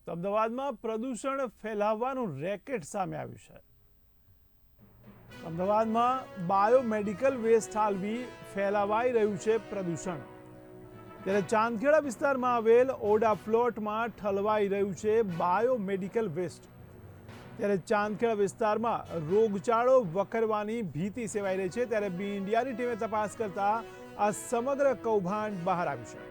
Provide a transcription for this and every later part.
તો અમદાવાદમાં પ્રદૂષણ ફેલાવવાનું રેકેટ સામે આવ્યું છે. અમદાવાદમાં બાયોમેડિકલ વેસ્ટ ઠાલવી ફેલાવાઈ રહ્યું છે પ્રદૂષણ. ત્યારે ચાંદખેડા વિસ્તારમાં આવેલ ઓડા પ્લોટમાં ઠલવાઈ રહ્યું છે બાયોમેડિકલ વેસ્ટ. ત્યારે ચાંદખેડા વિસ્તારમાં રોગચાળો વકરવાની ભીતિ સેવાઈ રહી છે. ત્યારે બી ઇન્ડિયાની ટીમે તપાસ કરતા આ સમગ્ર કૌભાંડ બહાર આવ્યું છે.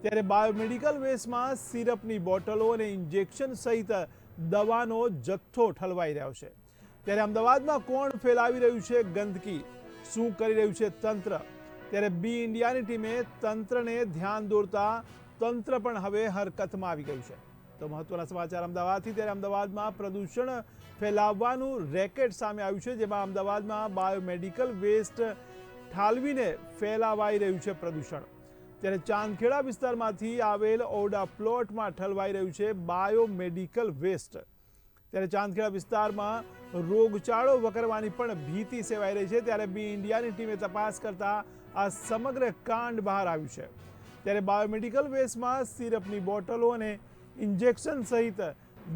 ત્યારે બાયોમેડિકલ વેસ્ટમાં સિરપની બોટલો અને ઇન્જેક્શન સહિત દવાનો જથ્થો ઠલવાઈ રહ્યો છે. ત્યારે અમદાવાદમાં કોણ ફેલાવી રહ્યું છે ગંદકી, શું કરી રહ્યું છે તંત્ર? ત્યારે બી ઇન્ડિયાની ટીમે તંત્રને ધ્યાન દોરતા તંત્ર પણ હવે હરકતમાં આવી ગયું છે. તો મહત્વના સમાચાર અમદાવાદથી. ત્યારે અમદાવાદમાં પ્રદૂષણ ફેલાવવાનું રેકેટ સામે આવ્યું છે, જેમાં અમદાવાદમાં બાયોમેડિકલ વેસ્ટ ઠાલવીને ફેલાવાઈ રહ્યું છે પ્રદૂષણ. ત્યારે ચાંદખેડા વિસ્તારમાંથી આવેલ ઓડા પ્લોટમાં ઠલવાઈ રહ્યું છે બાયોમેડિકલ વેસ્ટ. ત્યારે ચાંદખેડા વિસ્તારમાં રોગચાળો વકરવાની પણ ભીતિ સેવાઈ રહી છે. ત્યારે બી ઇન્ડિયાની ટીમે તપાસ કરતા આ સમગ્ર કાંડ બહાર આવ્યું છે. ત્યારે બાયોમેડિકલ વેસ્ટમાં સિરપની બોટલો અને ઇન્જેક્શન સહિત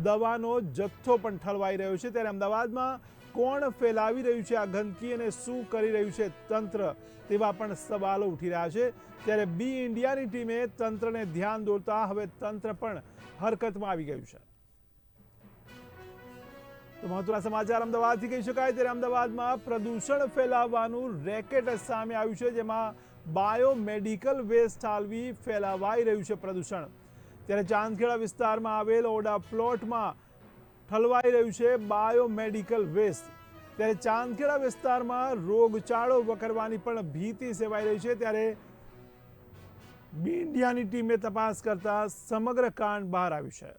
દવાનો જથ્થો પણ ઠલવાઈ રહ્યો છે. ત્યારે અમદાવાદમાં કોણ ફેલાવી રહ્યું છે આ ગંદકી અને શું કરી રહ્યું છે તંત્ર, તેવા પણ સવાલો ઉઠી રહ્યા છે. ત્યારે બી ઇન્ડિયાની ટીમે તંત્રને ધ્યાન દોરતા હવે તંત્ર પણ હરકતમાં આવી ગયું છે. તો મહત્વના સમાચાર અમદાવાદથી કહી શકાય. ત્યારે અમદાવાદમાં પ્રદૂષણ ફેલાવવાનું રેકેટ સામે આવ્યું છે, જેમાં બાયોમેડિકલ વેસ્ટ ઠાલવી ફેલાવાઈ રહ્યું છે પ્રદૂષણ. ત્યારે ચાંદખેડા વિસ્તારમાં આવેલ ઓડા પ્લોટમાં ઠલવાઈ રહ્યું છે બાયોમેડિકલ વેસ્ટ. ત્યારે ચાંદખેડા વિસ્તારમાં રોગચાળો વકરવાની પણ ભીતિ સેવાઈ રહી છે. ત્યારે બી ઇન્ડિયાની ટીમે તપાસ કરતા સમગ્ર કાંડ બહાર આવ્યું છે.